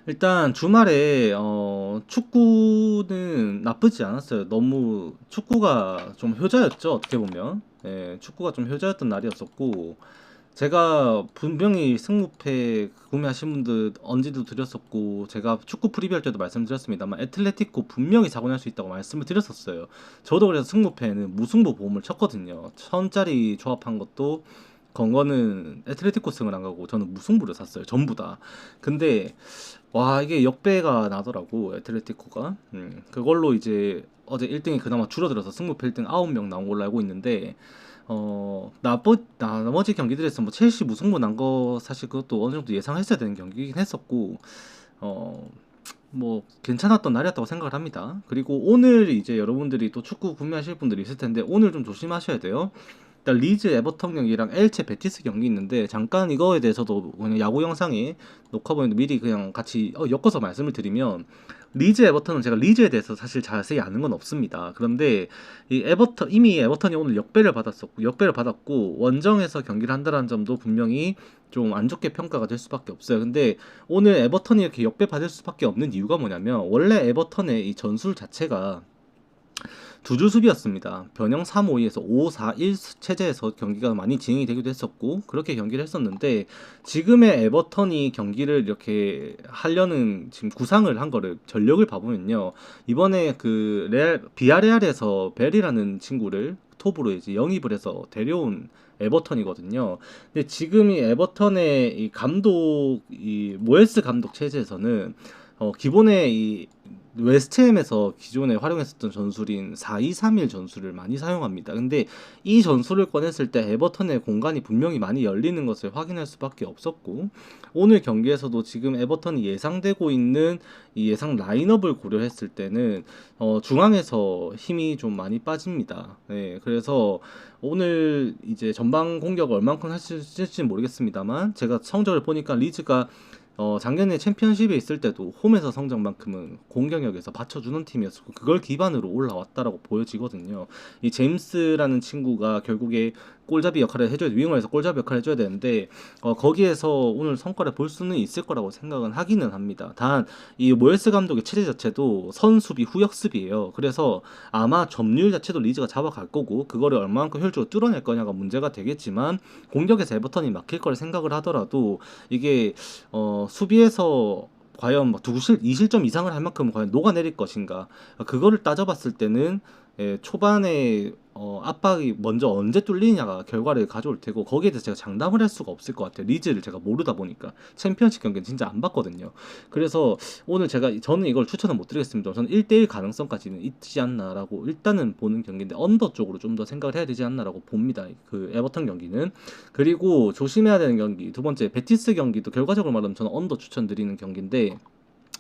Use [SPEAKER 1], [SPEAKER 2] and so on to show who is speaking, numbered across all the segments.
[SPEAKER 1] 일단 주말에 축구는 나쁘지 않았어요. 너무 축구가 좀 효자였죠, 어떻게 보면. 예, 축구가 좀 효자였던 날이었었고, 제가 분명히 승무패 구매하신 분들 언지도 드렸었고, 제가 축구 프리뷰할 때도 말씀드렸습니다만 애틀레티코 분명히 사고 날 수 있다고 말씀을 드렸었어요. 저도 그래서 승무패는 무승부 보험을 쳤거든요. 1000짜리 조합한 것도 건 거는 애틀레티코 승을 안 가고 저는 무승부를 샀어요, 전부 다. 근데 와, 이게 역배가 나더라고, 애틀레티코가. 그걸로 이제 어제 1등이 그나마 줄어들어서 승무패 1등 9명 나온 걸로 알고 있는데, 나머지 경기들에서 뭐 첼시 무승부 난 거 사실 그것도 어느 정도 예상했어야 되는 경기이긴 했었고, 어, 뭐 괜찮았던 날이었다고 생각을 합니다. 그리고 오늘 이제 여러분들이 또 축구 구매하실 분들이 있을 텐데, 오늘 좀 조심하셔야 돼요. 일단 리즈 에버턴 경기랑 엘체 베티스 경기 있는데, 잠깐 이거에 대해서도 그냥 야구 영상에 녹화본에도 미리 그냥 같이 엮어서 말씀을 드리면, 리즈 에버턴은 제가 리즈에 대해서 사실 자세히 아는 건 없습니다. 그런데 이 에버턴, 이미 에버턴이 오늘 역배를 받았고 원정에서 경기를 한다는 점도 분명히 좀 안 좋게 평가가 될 수밖에 없어요. 근데 오늘 에버턴이 이렇게 역배 받을 수밖에 없는 이유가 뭐냐면, 원래 에버턴의 이 전술 자체가 두 줄 수비였습니다. 변형 3-5-2에서 5-4-1 체제에서 경기가 많이 진행이 되기도 했었고, 그렇게 경기를 했었는데, 지금의 에버턴이 경기를 이렇게 하려는 지금 구상을 한 거를 전력을 봐보면요, 이번에 그 비아레알에서 벨이라는 친구를 톱으로 이제 영입을 해서 데려온 에버턴이거든요. 근데 지금 이 에버턴의 이 감독, 이 모에스 감독 체제에서는 기본에 이 웨스트햄에서 기존에 활용했었던 전술인 4-2-3-1 전술을 많이 사용합니다. 근데 이 전술을 꺼냈을 때 에버턴의 공간이 분명히 많이 열리는 것을 확인할 수밖에 없었고, 오늘 경기에서도 지금 에버턴이 예상되고 있는 이 예상 라인업을 고려했을 때는 중앙에서 힘이 좀 많이 빠집니다. 네, 그래서 오늘 이제 전방 공격을 얼만큼 할 수 있을지 모르겠습니다만, 제가 성적을 보니까 리즈가 작년에 챔피언십에 있을 때도 홈에서 성적만큼은 공격력에서 받쳐주는 팀이었고, 그걸 기반으로 올라왔다라고 보여지거든요. 이 제임스라는 친구가 결국에 골잡이 역할을 해줘야 돼, 윙어에서 골잡이 역할을 해줘야 되는데, 거기에서 오늘 성과를 볼 수는 있을 거라고 생각은 하기는 합니다. 단 이 모에스 감독의 체제 자체도 선수비 후역수비예요. 그래서 아마 점유율 자체도 리즈가 잡아갈 거고, 그거를 얼마만큼 효율적으로 뚫어낼 거냐가 문제가 되겠지만, 공격에서 에버턴이 막힐 걸 생각을 하더라도 이게 수비에서 과연 막 2실점 이상을 할 만큼 과연 녹아내릴 것인가, 그거를 따져봤을 때는 초반에 압박이 먼저 언제 뚫리냐가 결과를 가져올 테고, 거기에 대해서 제가 장담을 할 수가 없을 것 같아요. 리즈를 제가 모르다 보니까 챔피언십 경기는 진짜 안 봤거든요. 그래서 오늘 저는 이걸 추천은 못 드리겠습니다. 저는 1대1 가능성까지는 있지 않나라고 일단은 보는 경기인데, 언더 쪽으로 좀 더 생각을 해야 되지 않나라고 봅니다, 그 에버턴 경기는. 그리고 조심해야 되는 경기 두 번째, 베티스 경기도 결과적으로 말하면 저는 언더 추천드리는 경기인데,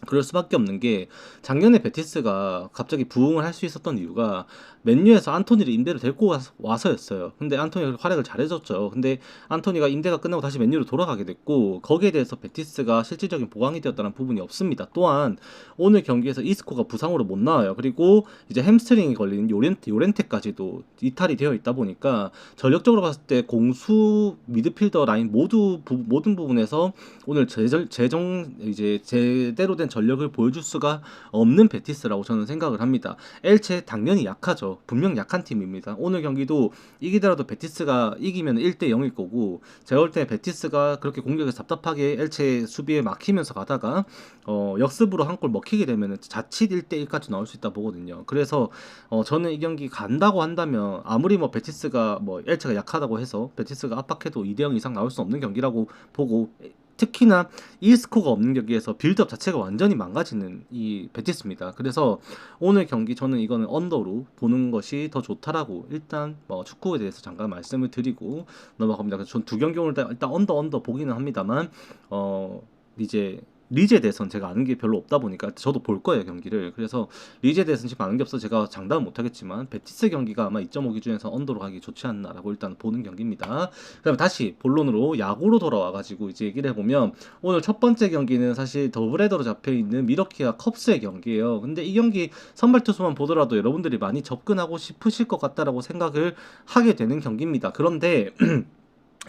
[SPEAKER 1] 그럴 수밖에 없는 게, 작년에 베티스가 갑자기 부흥을 할 수 있었던 이유가 맨유에서 안토니를 임대로 데리고 와서였어요. 근데 안토니가 활약을 잘해줬죠. 근데 안토니가 임대가 끝나고 다시 맨유로 돌아가게 됐고, 거기에 대해서 베티스가 실질적인 보강이 되었다는 부분이 없습니다. 또한 오늘 경기에서 이스코가 부상으로 못 나와요. 그리고 이제 햄스트링이 걸린 요렌테까지도 이탈이 되어 있다 보니까, 전력적으로 봤을 때 공수 미드필더 라인 모든 부분에서 오늘 이제 제대로 된 전력을 보여줄 수가 없는 베티스라고 저는 생각을 합니다. 엘체 당연히 약하죠. 분명 약한 팀입니다. 오늘 경기도 이기더라도 베티스가 이기면 1대 0일 거고, 제가 볼 때 베티스가 그렇게 공격에서 답답하게 엘체 수비에 막히면서 가다가 역습으로 한 골 먹히게 되면 자칫 1대 1까지 나올 수 있다 보거든요. 그래서 저는 이 경기 간다고 한다면, 아무리 뭐 베티스가 뭐 엘체가 약하다고 해서 베티스가 압박해도 2대 0 이상 나올 수 없는 경기라고 보고, 특히나 이스코가 없는 경기에서 빌드업 자체가 완전히 망가지는 이 베티스입니다. 그래서 오늘 경기 저는 이거는 언더로 보는 것이 더 좋다라고 일단 뭐 축구에 대해서 잠깐 말씀을 드리고 넘어갑니다. 그래서 전 두 경기 오늘 일단 언더 보기는 합니다만, 이제 리즈에 대해서는 제가 아는 게 별로 없다 보니까 저도 볼 거예요, 경기를. 그래서 리즈에 대해서는 지금 아는 게 없어서 제가 장담은 못 하겠지만, 베티스 경기가 아마 2.5 기준에서 언더로 가기 좋지 않나라고 일단 보는 경기입니다. 그다음에 다시 본론으로 야구로 돌아와가지고 이제 얘기를 해보면, 오늘 첫 번째 경기는 사실 더블헤더로 잡혀있는 미러키와 컵스의 경기예요. 근데 이 경기 선발 투수만 보더라도 여러분들이 많이 접근하고 싶으실 것 같다라고 생각을 하게 되는 경기입니다. 그런데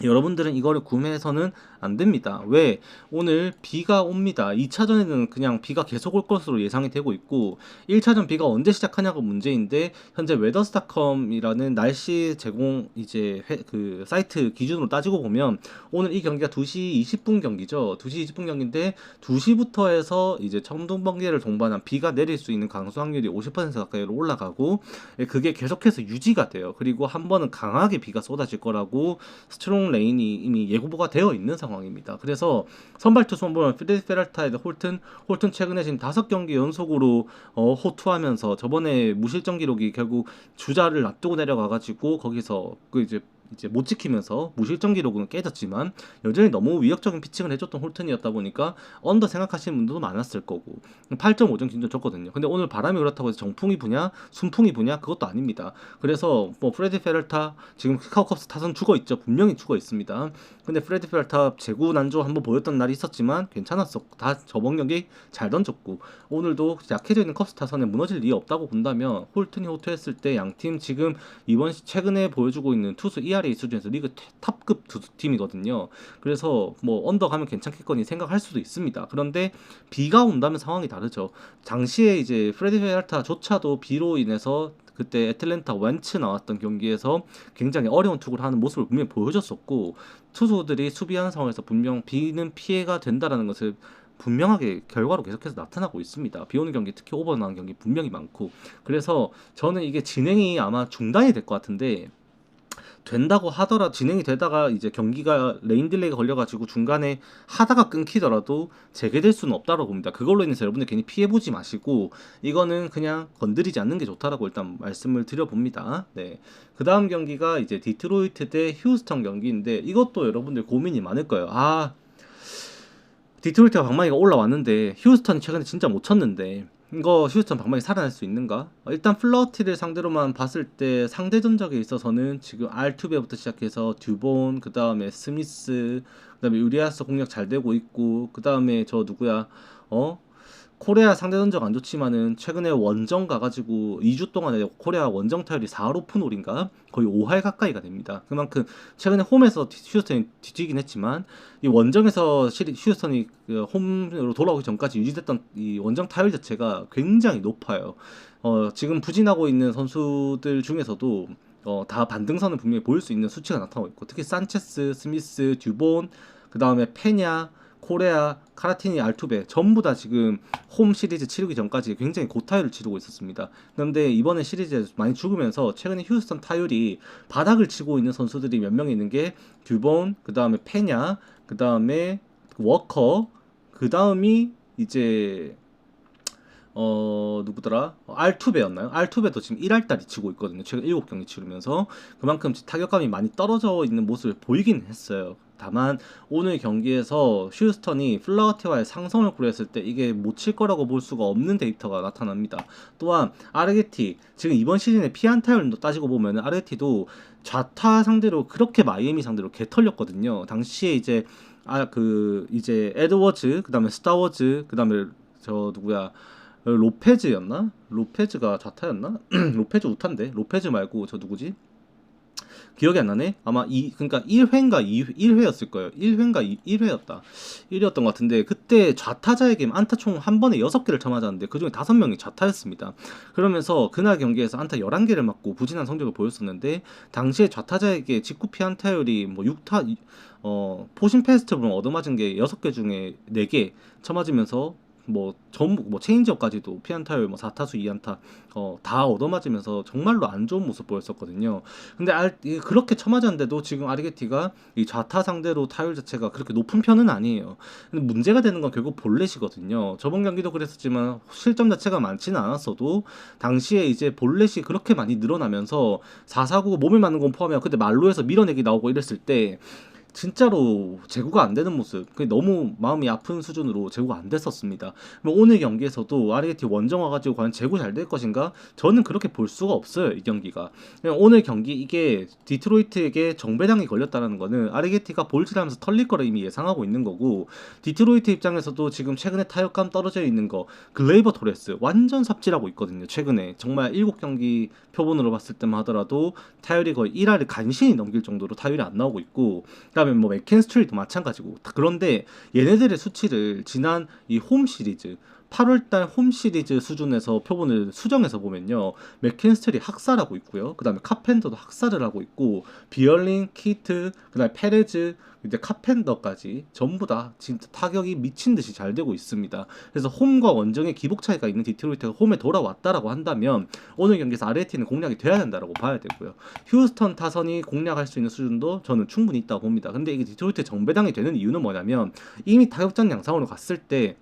[SPEAKER 1] 여러분들은 이거를 구매해서는 안 됩니다. 왜? 오늘 비가 옵니다. 2차전에는 그냥 비가 계속 올 것으로 예상이 되고 있고 1차전 비가 언제 시작하냐가 문제인데 현재 웨더스타컴이라는 날씨 제공 이제 그 사이트 기준으로 따지고 보면 오늘 이 경기가 2시 20분 경기죠. 2시 20분 경기인데 2시부터 해서 이제 청동 번개를 동반한 비가 내릴 수 있는 강수 확률이 50% 가까이로 올라가고 그게 계속해서 유지가 돼요. 그리고 한 번은 강하게 비가 쏟아질 거라고 스트롱 레인이 이미 예고가 되어 있는 상황입니다. 그래서 선발 투수만 보면 피델 페랄타에드 홀튼 최근에 지금 5경기 연속으로 호투하면서 저번에 무실점 기록이 결국 주자를 놔두고 내려가가지고 거기서 그 이제 못 지키면서 무실점 기록은 깨졌지만 여전히 너무 위협적인 피칭을 해줬던 홀튼이었다 보니까 언더 생각하시는 분들도 많았을 거고 8.5점 기준 줬거든요. 근데 오늘 바람이 그렇다고 해서 정풍이 부냐 순풍이 부냐 그것도 아닙니다. 그래서 뭐 프레디 페럴타 지금 시카고 컵스 타선 죽어 있죠. 분명히 죽어 있습니다. 근데 프레디 페럴타 제구 난조 한번 보였던 날이 있었지만 괜찮았어. 다 저번 경기 잘 던졌고 오늘도 약해져 있는 컵스 타선에 무너질 리가 없다고 본다면 홀튼이 호투했을 때 양팀 지금 이번 최근에 보여주고 있는 투수 ERA 수준에서 리그 탑급 두 팀이거든요. 그래서 뭐 언더 가면 괜찮겠거니 생각할 수도 있습니다. 그런데 비가 온다면 상황이 다르죠. 당시에 이제 프레디 페랄타조차도 비로 인해서 그때 애틀랜타 웬츠 나왔던 경기에서 굉장히 어려운 투구를 하는 모습을 분명히 보여줬었고 투수들이 수비하는 상황에서 분명 비는 피해가 된다라는 것을 분명하게 결과로 계속해서 나타나고 있습니다. 비 오는 경기 특히 오버 나는 경기 분명히 많고 그래서 저는 이게 진행이 아마 중단이 될 것 같은데 된다고 하더라 진행이 되다가 이제 경기가 레인 딜레이가 걸려가지고 중간에 하다가 끊기더라도 재개될 수는 없다고 봅니다. 그걸로 인해서 여러분들 괜히 피해보지 마시고 이거는 그냥 건드리지 않는 게 좋다라고 일단 말씀을 드려봅니다. 네. 그 다음 경기가 이제 디트로이트 대 휴스턴 경기인데 이것도 여러분들 고민이 많을 거예요. 디트로이트가 방망이가 올라왔는데 휴스턴이 최근에 진짜 못 쳤는데 이거 휴스턴 방망이 살아날 수 있는가? 일단 플러티를 상대로만 봤을 때 상대 전적에 있어서는 지금 알투베부터 시작해서 듀본 그 다음에 스미스 그 다음에 유리아스 공략 잘 되고 있고 그 다음에 저 누구야 코레아 상대 전적 안 좋지만은 최근에 원정 가가지고 2주 동안에 코레아 원정 타율이 4할 5푼홀인가 거의 5할 가까이가 됩니다. 그만큼 최근에 홈에서 휴스턴이 뒤지긴 했지만 이 원정에서 휴스턴이 그 홈으로 돌아오기 전까지 유지됐던 이 원정 타율 자체가 굉장히 높아요. 지금 부진하고 있는 선수들 중에서도 다 반등선을 분명히 보일 수 있는 수치가 나타나고 있고 특히 산체스, 스미스, 듀본, 그 다음에 페냐 코레아, 카라티니, 알투베 전부 다 지금 홈 시리즈 치르기 전까지 굉장히 고타율을 치르고 있었습니다. 그런데 이번에 시리즈에 많이 죽으면서 최근에 휴스턴 타율이 바닥을 치고 있는 선수들이 몇 명 있는 게 듀본, 그 다음에 페냐, 그 다음에 워커, 그 다음이 이제 누구더라? 알투베였나요? 알투베도 지금 1할달이 치고 있거든요. 최근 7경기 치르면서 그만큼 타격감이 많이 떨어져 있는 모습을 보이긴 했어요. 다만 오늘 경기에서 휴스턴이 플라워티와의 상성을 고려했을 때 이게 못 칠 거라고 볼 수가 없는 데이터가 나타납니다. 또한 아르게티 지금 이번 시즌에 피안타율도 따지고 보면 아르게티도 좌타 상대로 그렇게 마이애미 상대로 개 털렸거든요. 당시에 이제 이제 에드워즈 그다음에 스타워즈 그다음에 저 누구야 로페즈였나? 로페즈가 좌타였나? 로페즈 우타인데 로페즈 말고 저 누구지? 기억이 안 나네. 아마 그러니까 1회인가 1회였을 거예요. 1회였다. 1회였던 것 같은데 그때 좌타자에게 안타 총 한 번에 6개를 쳐맞았는데 그중에 5명이 좌타였습니다. 그러면서 그날 경기에서 안타 11개를 맞고 부진한 성적을 보였었는데 당시에 좌타자에게 직구 피안타율이 뭐 6타 포신 페스트볼 얻어맞은 게 6개 중에 4개 쳐맞으면서 뭐 전부 뭐 체인지업까지도 피안타율 뭐 4타수 2안타 다 얻어맞으면서 정말로 안 좋은 모습 보였었거든요. 근데 그렇게 쳐맞았는데도 지금 아리게티가 이 좌타 상대로 타율 자체가 그렇게 높은 편은 아니에요. 근데 문제가 되는 건 결국 볼넷이거든요. 저번 경기도 그랬었지만 실점 자체가 많지는 않았어도 당시에 이제 볼넷이 그렇게 많이 늘어나면서 449 몸을 맞는 건 포함해서 그때 말로에서 밀어내기 나오고 이랬을 때 진짜로 제구가 안 되는 모습, 그게 너무 마음이 아픈 수준으로 제구가 안 됐었습니다. 뭐 오늘 경기에서도 아르게티 원정 와가지고 과연 제구 잘 될 것인가? 저는 그렇게 볼 수가 없어요, 이 경기가. 그냥 오늘 경기 이게 디트로이트에게 정배당이 걸렸다는 거는 아르게티가 볼질하면서 털릴 거를 이미 예상하고 있는 거고, 디트로이트 입장에서도 지금 최근에 타격감 떨어져 있는 거 글레이버 토레스 완전 삽질하고 있거든요. 최근에 정말 7경기 표본으로 봤을 때만 하더라도 타율이 거의 1할을 간신히 넘길 정도로 타율이 안 나오고 있고, 그다음에 뭐 맥켄스트리도 마찬가지고. 그런데 얘네들의 수치를 지난 이 홈 시리즈 8월달 홈 시리즈 수준에서 표본을 수정해서 보면요, 맥켄스트리 학살하고 있고요, 그 다음에 카펜더도 학살을 하고 있고, 비얼린, 키트, 그 다음에 페레즈, 이제 카펜더까지 전부 다 진짜 타격이 미친 듯이 잘 되고 있습니다. 그래서 홈과 원정의 기복 차이가 있는 디트로이트가 홈에 돌아왔다라고 한다면 오늘 경기에서 아르헨티나는 공략이 돼야 된다라고 봐야 되고요. 휴스턴 타선이 공략할 수 있는 수준도 저는 충분히 있다고 봅니다. 근데 이게 디트로이트 정배당이 되는 이유는 뭐냐면, 이미 타격장 양상으로 갔을 때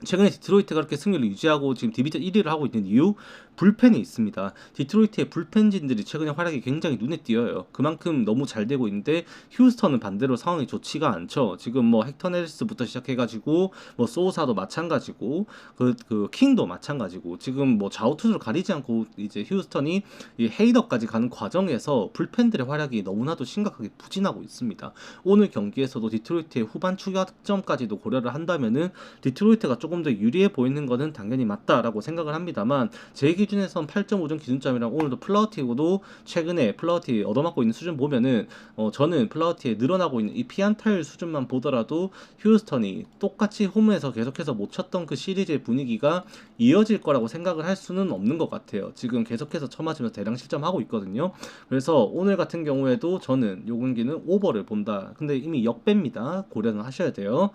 [SPEAKER 1] 최근에 디트로이트가 그렇게 승리를 유지하고 지금 디비전 1위를 하고 있는 이유, 불펜이 있습니다. 디트로이트의 불펜진들이 최근에 활약이 굉장히 눈에 띄어요. 그만큼 너무 잘 되고 있는데 휴스턴은 반대로 상황이 좋지가 않죠. 지금 뭐 헥터 네리스부터 시작해가지고 뭐 소우사도 마찬가지고 그 킹도 마찬가지고, 지금 뭐 좌우투수를 가리지 않고 이제 휴스턴이 이 헤이더까지 가는 과정에서 불펜들의 활약이 너무나도 심각하게 부진하고 있습니다. 오늘 경기에서도 디트로이트의 후반 추가 득점까지도 고려를 한다면은 디트로이트가 조금 더 유리해 보이는 거는 당연히 맞다라고 생각을 합니다만, 제 기준에선 8.5점 기준점이랑 오늘도 플라우티고도 최근에 플라우티 얻어맞고 있는 수준 보면은 저는 플라우티에 늘어나고 있는 이 피안타율 수준만 보더라도 휴스턴이 똑같이 홈에서 계속해서 못 쳤던 그 시리즈의 분위기가 이어질 거라고 생각을 할 수는 없는 것 같아요. 지금 계속해서 쳐맞으면서 대량 실점하고 있거든요. 그래서 오늘 같은 경우에도 저는 요 경기는 오버를 본다. 근데 이미 역배입니다. 고려는 하셔야 돼요.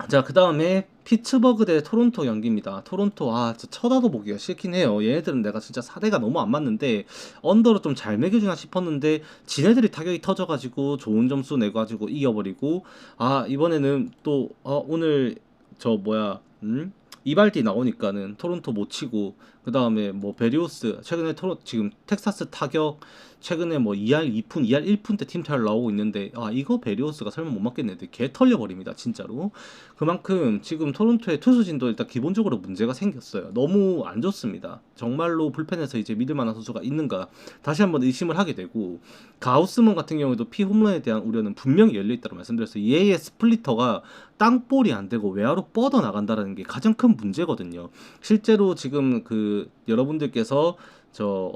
[SPEAKER 1] 자, 그 다음에 피츠버그 대 토론토 경기입니다. 토론토, 진짜 쳐다도 보기가 싫긴 해요. 얘네들은 내가 진짜 4대가 너무 안 맞는데 언더로 좀 잘 매겨주나 싶었는데 지네들이 타격이 터져가지고 좋은 점수 내가지고 이겨버리고, 이번에는 또 오늘 저 뭐야 이발디 나오니까는 토론토 못 치고, 그 다음에 뭐 베리오스 최근에 지금 텍사스 타격 최근에 뭐 2할 2푼, 2할 1푼 때 팀 타율 나오고 있는데, 이거 베리오스가 설마 못 맞겠는데 개 털려버립니다 진짜로. 그만큼 지금 토론토의 투수진도 일단 기본적으로 문제가 생겼어요. 너무 안 좋습니다. 정말로 불펜에서 이제 믿을 만한 선수가 있는가 다시 한번 의심을 하게 되고, 가우스먼 같은 경우에도 피 홈런에 대한 우려는 분명히 열려있다고 말씀드렸어요. 얘의 스플리터가 땅볼이 안 되고 외야로 뻗어 나간다는 게 가장 큰 문제거든요. 실제로 지금 그 여러분들께서 저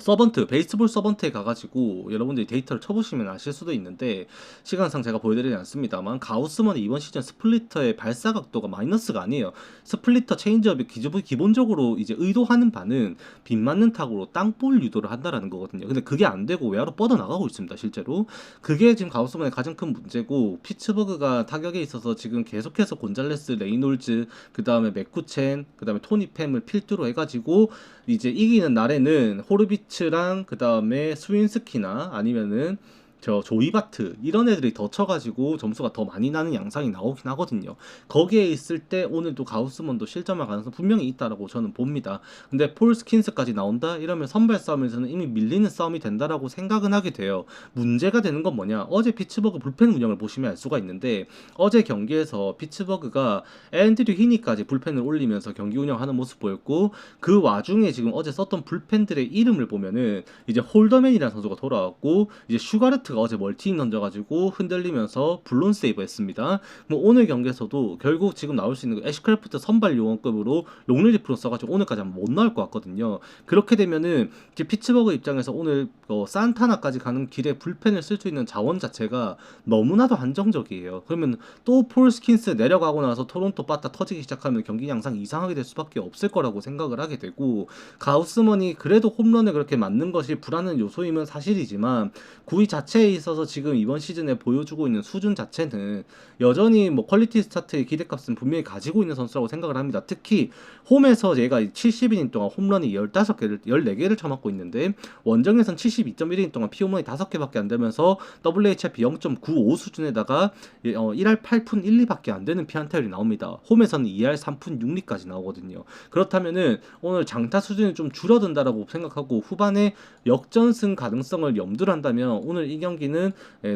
[SPEAKER 1] 서번트, 베이스볼 서번트에 가가지고 여러분들이 데이터를 쳐보시면 아실 수도 있는데, 시간상 제가 보여드리지 않습니다만 가우스먼이 이번 시즌 스플리터의 발사 각도가 마이너스가 아니에요. 스플리터 체인지업이 기본적으로 이제 의도하는 바는 빗 맞는 타구로 땅볼 유도를 한다라는 거거든요. 근데 그게 안 되고 외야로 뻗어 나가고 있습니다 실제로. 그게 지금 가우스먼의 가장 큰 문제고, 피츠버그가 타격에 있어서 지금 계속해서 곤잘레스, 레이놀즈, 그 다음에 맥쿠첸, 그 다음에 토니 팸을 필두로 해가지고 이제 이기는 날에는 호르비츠랑 그 다음에 스윈스키나 아니면은 저 조이바트 이런 애들이 더 쳐가지고 점수가 더 많이 나는 양상이 나오긴 하거든요. 거기에 있을 때 오늘도 가우스먼도 실점할 가능성 분명히 있다라고 저는 봅니다. 근데 폴 스킨스까지 나온다 이러면 선발 싸움에서는 이미 밀리는 싸움이 된다라고 생각은 하게 돼요. 문제가 되는 건 뭐냐, 어제 피츠버그 불펜 운영을 보시면 알 수가 있는데, 어제 경기에서 피츠버그가 앤드류 히니까지 불펜을 올리면서 경기 운영하는 모습 보였고, 그 와중에 지금 어제 썼던 불펜들의 이름을 보면은 이제 홀더맨이라는 선수가 돌아왔고, 이제 슈가르트가 어제 멀티잉 던져가지고 흔들리면서 블론 세이브 했습니다. 뭐 오늘 경기에서도 결국 지금 나올 수 있는 애쉬크래프트 선발 요원급으로 롱리리프로 써가지고 오늘까지 못 나올 것 같거든요. 그렇게 되면은 이제 피츠버그 입장에서 오늘 산타나까지 가는 길에 불펜을 쓸 수 있는 자원 자체가 너무나도 한정적이에요. 그러면 또 폴 스킨스 내려가고 나서 토론토 빠따 터지기 시작하면 경기 양상이 이상하게 될 수밖에 없을 거라고 생각을 하게 되고, 가우스먼이 그래도 홈런을 그렇게 맞는 것이 불안한 요소이면 사실이지만 구위 자체에 홈에 있어서 지금 이번 시즌에 보여주고 있는 수준 자체는 여전히 뭐 퀄리티 스타트의 기대값은 분명히 가지고 있는 선수라고 생각을 합니다. 특히 홈에서 얘가 70이닝 동안 홈런이 15개를 14개를 쳐맞고 있는데 원정에선 72.1이닝 동안 피홈런이 5개밖에 안 되면서 WHIP 0.95 수준에다가 1할 8푼 1리밖에 안 되는 피안타율이 나옵니다. 홈에서는 2할 3푼 6리까지 나오거든요. 그렇다면은 오늘 장타 수준이 좀 줄어든다라고 생각하고 후반에 역전승 가능성을 염두를 한다면 오늘 이 경기는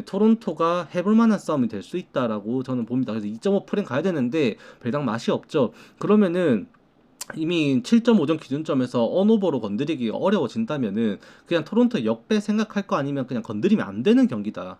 [SPEAKER 1] 토론토가 해볼 만한 싸움이 될 수 있다라고 저는 봅니다. 그래서 2.5 프랭 가야 되는데 배당 맛이 없죠. 그러면은 이미 7.5점 기준점에서 언오버로 건드리기가 어려워진다면은 그냥 토론토 역배 생각할 거 아니면 그냥 건드리면 안 되는 경기다.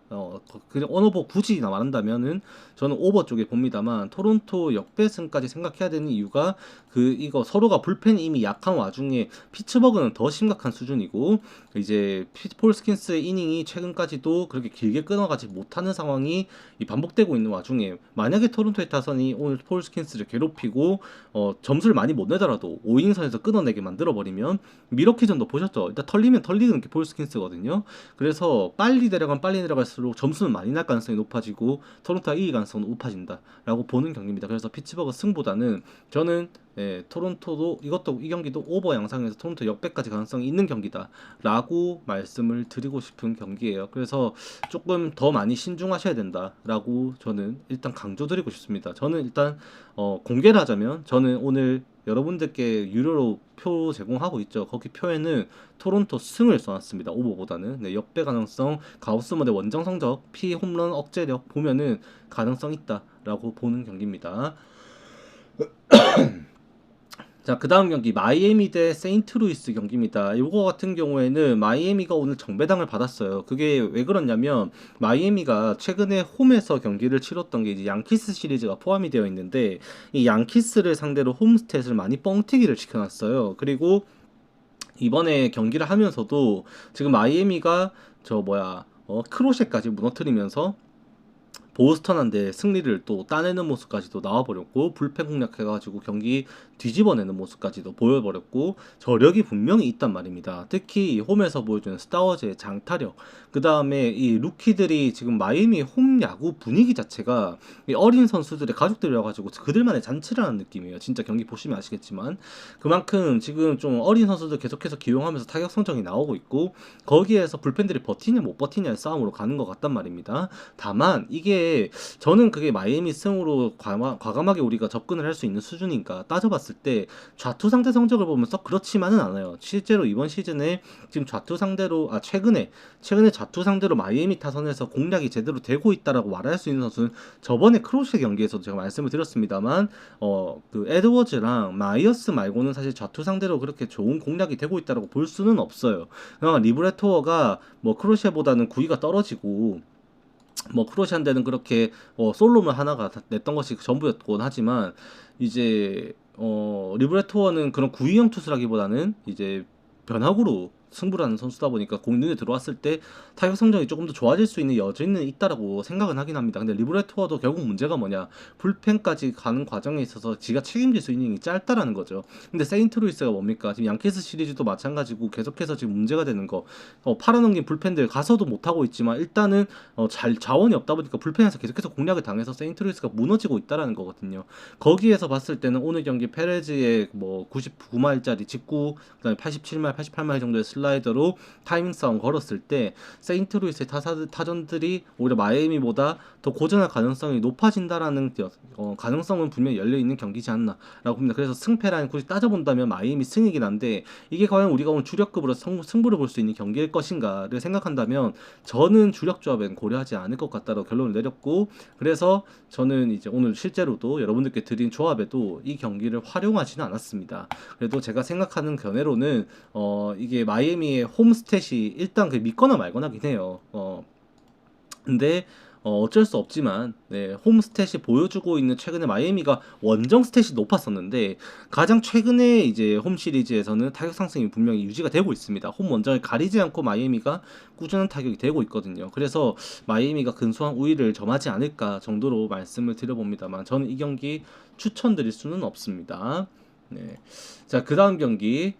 [SPEAKER 1] 그냥 언오버 굳이 말한다면은 저는 오버 쪽에 봅니다만 토론토 역배승까지 생각해야 되는 이유가 이거 서로가 불펜이 이미 약한 와중에 피츠버그는 더 심각한 수준이고 이제 폴스킨스의 이닝이 최근까지도 그렇게 길게 끊어가지 못하는 상황이 반복되고 있는 와중에 만약에 토론토의 타선이 오늘 폴스킨스를 괴롭히고 점수를 많이 못 내더라도 5이닝선에서 끊어내게 만들어버리면 미러키전도 보셨죠? 일단 털리면 털리는 게 폴스킨스거든요. 그래서 빨리 내려갈수록 점수는 많이 날 가능성이 높아지고 토론토가 이길 가능성은 높아진다라고 보는 경기입니다. 그래서 피츠버그 승보다는 저는 토론토도 이 경기도 오버 양상에서 토론토 역배까지 가능성이 있는 경기다라고 말씀을 드리고 싶은 경기예요. 그래서 조금 더 많이 신중하셔야 된다라고 저는 일단 강조드리고 싶습니다. 저는 일단 공개를 하자면 저는 오늘 여러분들께 유료로 표 제공하고 있죠. 거기 표에는 토론토 승을 써놨습니다. 오버보다는 역배 가능성 가우스모델 원정 성적 피 홈런 억제력 보면은 가능성 있다라고 보는 경기입니다. 자, 그 다음 경기 마이애미 대 세인트루이스 경기입니다. 이거 같은 경우에는 마이애미가 오늘 정배당을 받았어요. 그게 왜 그러냐면 마이애미가 최근에 홈에서 경기를 치렀던 게 이제 양키스 시리즈가 포함이 되어 있는데 이 양키스를 상대로 홈스탯을 많이 뻥튀기를 시켜놨어요. 그리고 이번에 경기를 하면서도 지금 마이애미가 크로셰까지 무너뜨리면서 보스턴한테 승리를 또 따내는 모습까지도 나와버렸고 불펜 공략해가지고 경기 뒤집어내는 모습까지도 보여버렸고 저력이 분명히 있단 말입니다. 특히 홈에서 보여주는 스타워즈의 장타력, 그 다음에 이 루키들이 지금 마이애미 홈 야구 분위기 자체가 이 어린 선수들의 가족들이어가지고 그들만의 잔치를 하는 느낌이에요. 진짜 경기 보시면 아시겠지만 그만큼 지금 좀 어린 선수들 계속해서 기용하면서 타격 성적이 나오고 있고 거기에서 불펜들이 버티냐 못 버티냐의 싸움으로 가는 것 같단 말입니다. 다만 이게 저는 그게 마이애미 승으로 과감하게 우리가 접근을 할 수 있는 수준인가 따져봤을 때 좌투 상대 성적을 보면 썩 그렇지만은 않아요. 실제로 이번 시즌에 지금 좌투 상대로 최근에 좌투 상대로 마이애미 타선에서 공략이 제대로 되고 있다라고 말할 수 있는 선수는 저번에 크로스 경기에서도 제가 말씀을 드렸습니다만 그 에드워즈랑 마이어스 말고는 사실 좌투 상대로 그렇게 좋은 공략이 되고 있다라고 볼 수는 없어요. 그냥 리브레토어가 뭐 크로셰보다는 구위가 떨어지고 크로시안데는 그렇게 솔로몬 하나가 냈던 것이 전부였곤 하지만 이제 리브레토어는 그런 구위형 투수라기보다는 이제 변화구로 승부를 하는 선수다 보니까 공이 눈에 들어왔을 때 타격 성적이 조금 더 좋아질 수 있는 여지는 있다라고 생각은 하긴 합니다. 근데 리브레토어도 결국 문제가 뭐냐, 불펜까지 가는 과정에 있어서 지가 책임질 수 있는 이닝이 짧다라는 거죠. 근데 세인트루이스가 뭡니까, 지금 양키스 시리즈도 마찬가지고 계속해서 지금 문제가 되는 거, 팔아넘긴 불펜들 가서도 못하고 있지만 일단은 자원이 없다 보니까 불펜에서 계속해서 공략을 당해서 세인트루이스가 무너지고 있다라는 거거든요. 거기에서 봤을 때는 오늘 경기 페레즈의 99마일짜리 직구, 그다음에 87마일 88마일 정도의 슬라이더로 타이밍 싸움 걸었을 때 세인트루이스의 타전들이 오히려 마이애미보다 더 고전할 가능성이 높아진다라는 가능성은 분명히 열려있는 경기지 않나라고 봅니다. 그래서 승패라인 굳이 따져본다면 마이애미 승이긴 한데 이게 과연 우리가 오늘 주력급으로 승부를 볼 수 있는 경기일 것인가를 생각한다면 저는 주력 조합엔 고려하지 않을 것 같다고 결론을 내렸고, 그래서 저는 이제 오늘 실제로도 여러분들께 드린 조합에도 이 경기를 활용하지는 않았습니다. 그래도 제가 생각하는 견해로는 이게 마이애미의 홈스탯이 일단 믿거나 말거나긴 해요. 근데 어쩔 수 없지만 홈스탯이 보여주고 있는 최근에 마이애미가 원정 스탯이 높았었는데 가장 최근에 이제 홈 시리즈에서는 타격 상승이 분명히 유지가 되고 있습니다. 홈 원정을 가리지 않고 마이애미가 꾸준한 타격이 되고 있거든요. 그래서 마이애미가 근소한 우위를 점하지 않을까 정도로 말씀을 드려봅니다만 저는 이 경기 추천드릴 수는 없습니다. 자, 그 다음 경기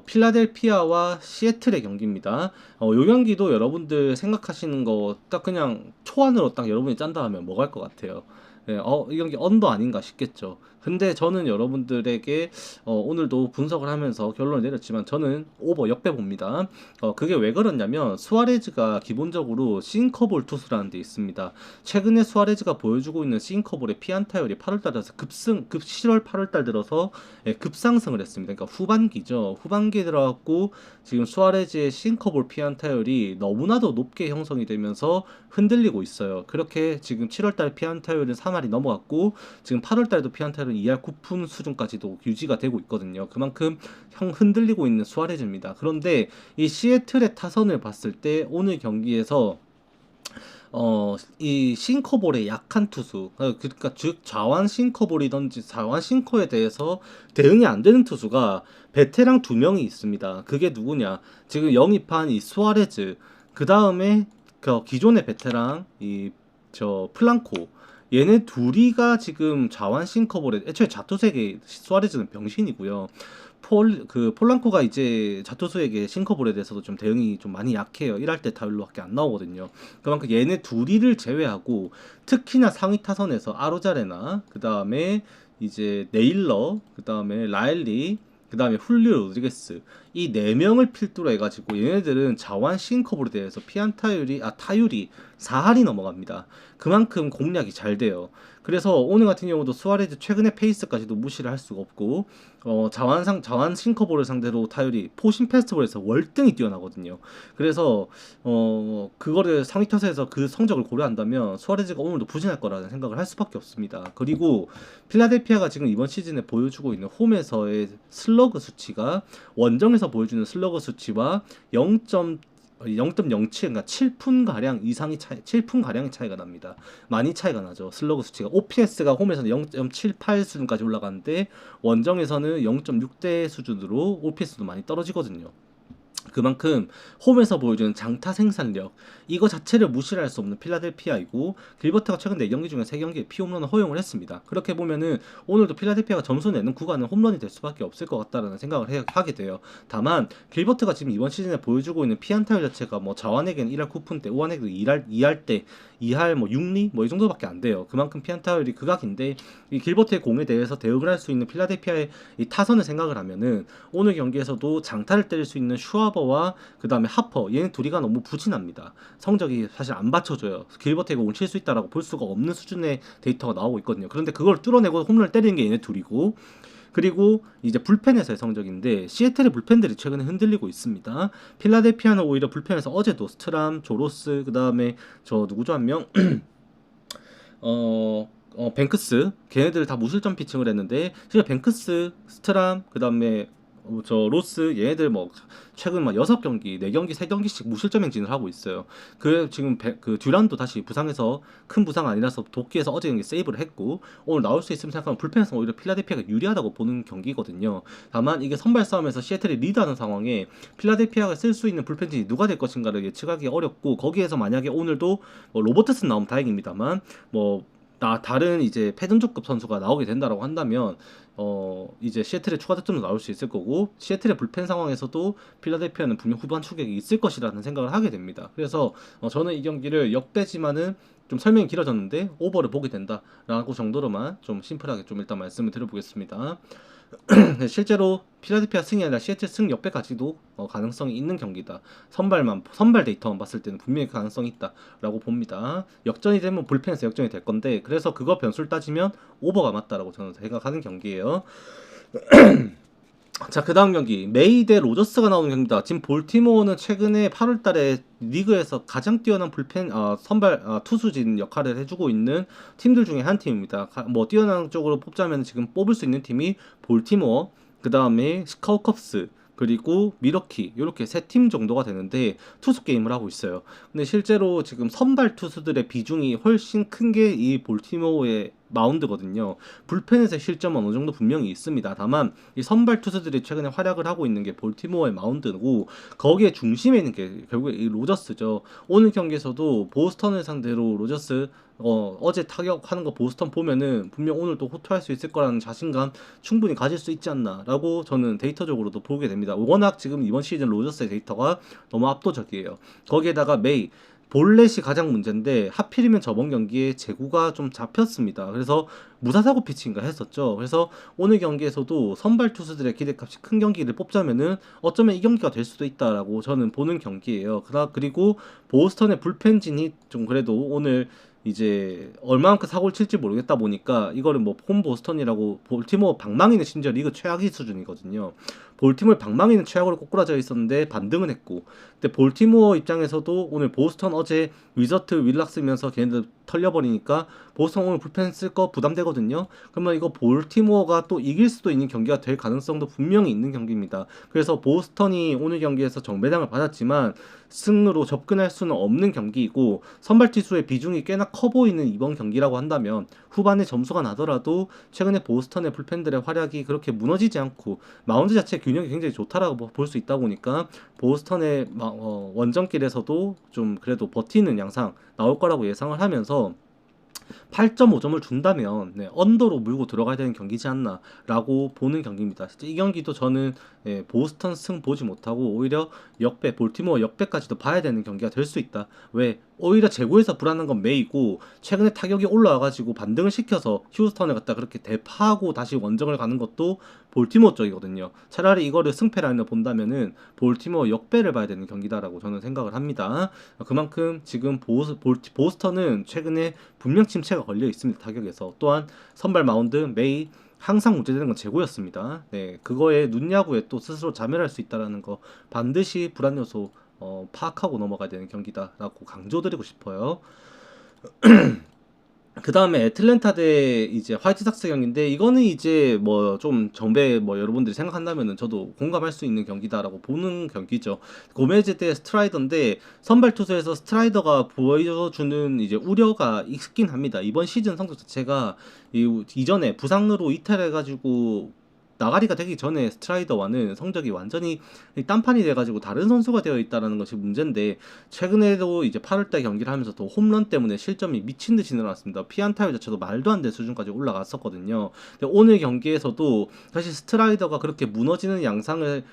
[SPEAKER 1] 필라델피아와 시애틀의 경기입니다. 요 경기도 여러분들 생각하시는 거 딱 그냥 초안으로 딱 여러분이 짠다 하면 뭐 갈 것 같아요? 예, 이 경기 언더 아닌가 싶겠죠. 근데 저는 여러분들에게 오늘도 분석을 하면서 결론을 내렸지만 저는 오버 역배 봅니다. 그게 왜 그러냐면 수아레즈가 기본적으로 싱커볼 투수라는 데 있습니다. 최근에 수아레즈가 보여주고 있는 싱커볼의 피안타율이 8월달 들어서 7월 8월달 들어서 급상승을 했습니다. 그러니까 후반기죠. 후반기에 들어갔고 지금 수아레즈의 싱커볼 피안타율이 너무나도 높게 형성이 되면서 흔들리고 있어요. 그렇게 지금 7월달 피안타율은 3할이 넘어갔고 지금 8월달에도 피안타율은 2할 9푼 수준까지도 유지가 되고 있거든요. 그만큼 흔들리고 있는 수아레즈입니다. 그런데 이 시애틀의 타선을 봤을 때 오늘 경기에서 이 싱커볼에 약한 투수, 그러니까 즉 좌완 싱커볼이든지 좌완 싱커에 대해서 대응이 안 되는 투수가 베테랑 두 명이 있습니다. 그게 누구냐? 지금 영입한 이 수아레즈, 그 다음에 그 기존의 베테랑 이 저 플랑코, 얘네 둘이가 지금 좌완 싱커볼에 애초에 자투색의 수아레즈는 병신이고요. 폴랑코가 이제 자투수에게 싱커볼에 대해서도 좀 대응이 좀 많이 약해요. 1할 때 타율로밖에 안 나오거든요. 그만큼 얘네 둘이를 제외하고 특히나 상위 타선에서 아로자레나 그 다음에 이제 네일러, 그 다음에 라일리, 그 다음에 훌리오 로드리게스, 이 네 명을 필두로 해가지고 얘네들은 자완 싱커볼에 대해서 타율이 4할이 넘어갑니다. 그만큼 공략이 잘 돼요. 그래서 오늘 같은 경우도 수아레즈 최근의 페이스까지도 무시를 할 수가 없고 자완 싱커볼을 상대로 타율이 포신 페스티벌에서 월등히 뛰어나거든요. 그래서 그거를 상위 타선에서 그 성적을 고려한다면 수아레즈가 오늘도 부진할 거라는 생각을 할 수밖에 없습니다. 그리고 필라델피아가 지금 이번 시즌에 보여주고 있는 홈에서의 슬러그 수치가 원정에서 보여주는 슬러그 수치와 0.07, 그러니까 7푼 가량 이상이 7푼 가량의 차이가 납니다. 많이 차이가 나죠. 슬러그 수치가 OPS가 홈에서는 0.78 수준까지 올라가는데 원정에서는 0.6대 수준으로 OPS도 많이 떨어지거든요. 그만큼 홈에서 보여주는 장타 생산력, 이거 자체를 무시할 수 없는 필라델피아이고 길버트가 최근 4경기 중에 3경기에 피홈런을 허용을 했습니다. 그렇게 보면은 오늘도 필라델피아가 점수 내는 구간은 홈런이 될 수밖에 없을 것 같다라는 생각을 하게 돼요. 다만 길버트가 지금 이번 시즌에 보여주고 있는 피안타율 자체가 뭐 자완에게는 1할 9푼대, 우완에게는 2할 때 2할 뭐 6리 뭐 이 정도밖에 안 돼요. 그만큼 피안타율이 극악인데 이 길버트의 공에 대해서 대응을 할 수 있는 필라델피아의 이 타선을 생각을 하면은 오늘 경기에서도 장타를 때릴 수 있는 슈아버와 그 다음에 하퍼, 얘는 둘이가 너무 부진합니다. 성적이 사실 안 받쳐줘요. 길버트가 오늘 칠 수 있다라고 볼 수가 없는 수준의 데이터가 나오고 있거든요. 그런데 그걸 뚫어내고 홈런을 때리는 게 얘네 둘이고, 그리고 이제 불펜에서의 성적인데 시애틀의 불펜들이 최근에 흔들리고 있습니다. 필라델피아는 오히려 불펜에서 어제도 스트람, 조로스, 그 다음에 저 누구죠 한 명? 뱅크스, 걔네들 다 무실점 피칭을 했는데 진짜 뱅크스, 스트람, 그 다음에 저 로스, 얘네들 뭐 최근 막 6경기, 4경기, 3경기씩 무실점 행진을 하고 있어요. 그 지금 그 듀란도 다시 부상해서 큰 부상 아니라서 도끼에서 어제 경기 세이브를 했고 오늘 나올 수 있으면 생각하면 불펜에서 오히려 필라델피아가 유리하다고 보는 경기거든요. 다만 이게 선발 싸움에서 시애틀이 리드하는 상황에 필라델피아가 쓸 수 있는 불펜진이 누가 될 것인가를 예측하기 어렵고, 거기에서 만약에 오늘도 뭐 로버트슨 나오면 다행입니다만 뭐 다른 이제 패든족급 선수가 나오게 된다라고 한다면 이제 시애틀에 추가 득점도 나올 수 있을 거고, 시애틀의 불펜 상황에서도 필라델피아는 분명 후반 추격이 있을 것이라는 생각을 하게 됩니다. 그래서 저는 이 경기를 역배지만은 좀 설명이 길어졌는데 오버를 보게 된다라고 정도로만 좀 심플하게 좀 일단 말씀을 드려보겠습니다. 실제로 필라델피아 승이 아니라 시애틀 승 역배까지도 가능성이 있는 경기다. 선발 데이터만 봤을 때는 분명히 가능성이 있다라고 봅니다. 역전이 되면 불펜에서 역전이 될 건데, 그래서 그거 변수를 따지면 오버가 맞다라고 저는 생각하는 경기예요. 자, 그 다음 경기 메이 대 로저스가 나오는 경기입니다. 지금 볼티모어는 최근에 8월달에 리그에서 가장 뛰어난 불펜 선발 투수진 역할을 해주고 있는 팀들 중에 한 팀입니다. 뭐 뛰어난 쪽으로 뽑자면 지금 뽑을 수 있는 팀이 볼티모어, 그 다음에 시카고 컵스, 그리고 미러키, 이렇게 세 팀 정도가 되는데 투수 게임을 하고 있어요. 근데 실제로 지금 선발 투수들의 비중이 훨씬 큰 게 이 볼티모어의 마운드거든요. 불펜에서 실점은 어느 정도 분명히 있습니다. 다만 이 선발 투수들이 최근에 활약을 하고 있는 게 볼티모어의 마운드고 거기에 중심에 있는 게 결국에 이 로저스죠. 오늘 경기에서도 보스턴을 상대로 로저스 어제 타격하는 거 보스턴 보면은 분명 오늘 또 호투할 수 있을 거라는 자신감 충분히 가질 수 있지 않나라고 저는 데이터적으로도 보게 됩니다. 워낙 지금 이번 시즌 로저스의 데이터가 너무 압도적이에요. 거기에다가 메이 볼넷이 가장 문제인데 하필이면 저번 경기에 제구가 좀 잡혔습니다. 그래서 무사사고 피칭인가 했었죠. 그래서 오늘 경기에서도 선발 투수들의 기대값이 큰 경기를 뽑자면은 어쩌면 이 경기가 될 수도 있다라고 저는 보는 경기예요. 그리고 보스턴의 불펜진이 좀 그래도 오늘 이제 얼마만큼 사고를 칠지 모르겠다 보니까 이거를 뭐 홈 보스턴이라고 볼티모어 방망이는 심지어 리그 최악위 수준이거든요. 볼티모어 방망이는 최악으로 꼬꾸라져 있었는데 반등은 했고 근데 볼티모어 입장에서도 오늘 보스턴 어제 위저트 윌락 쓰면서 걔네들 털려버리니까 보스턴 오늘 불펜 쓸 거 부담되거든요. 그러면 이거 볼티모어가 또 이길 수도 있는 경기가 될 가능성도 분명히 있는 경기입니다. 그래서 보스턴이 오늘 경기에서 정배당을 받았지만 승으로 접근할 수는 없는 경기이고 선발 투수의 비중이 꽤나 커 보이는 이번 경기라고 한다면 후반에 점수가 나더라도 최근에 보스턴의 불펜들의 활약이 그렇게 무너지지 않고 마운드 자체 균형이 굉장히 좋다라고 볼 수 있다 보니까 보스턴의 원정길에서도 좀 그래도 버티는 양상 나올 거라고 예상을 하면서 8.5점을 준다면 언더로 물고 들어가야 되는 경기지 않나라고 보는 경기입니다. 진짜 이 경기도 저는 보스턴 승 보지 못하고 오히려 역배, 볼티모어 역배까지도 봐야 되는 경기가 될 수 있다. 왜? 오히려 재고에서 불안한 건 메이고 최근에 타격이 올라와가지고 반등을 시켜서 휴스턴에 갖다 그렇게 대파하고 다시 원정을 가는 것도 볼티모어 쪽이거든요. 차라리 이거를 승패 라인을 본다면은 볼티모어 역배를 봐야 되는 경기다라고 저는 생각을 합니다. 그만큼 지금 보스턴은 최근에 분명 침체가 걸려 있습니다. 타격에서. 또한 선발 마운드 메이 항상 문제되는 건 재고였습니다. 네, 그거에 눈야구에 또 스스로 자멸할 수 있다라는 거 반드시 불안 요소 파악하고 넘어가야 되는 경기다라고 강조드리고 싶어요. 그 다음에 애틀랜타 대 이제 화이트삭스 경기인데 이거는 이제 뭐 좀 정배 뭐 여러분들이 생각한다면은 저도 공감할 수 있는 경기다라고 보는 경기죠. 고메즈 대 스트라이더인데 선발 투수에서 스트라이더가 보여주는 이제 우려가 있긴 합니다. 이번 시즌 성적 자체가 이전에 부상으로 이탈해가지고 나가리가 되기 전에 스트라이더와는 성적이 완전히 딴판이 돼가지고 다른 선수가 되어 있다라는 것이 문제인데 최근에도 이제 8월달 경기를 하면서 또 홈런 때문에 실점이 미친 듯이 늘어났습니다. 피안타율 자체도 말도 안 되는 수준까지 올라갔었거든요. 근데 오늘 경기에서도 사실 스트라이더가 그렇게 무너지는 양상이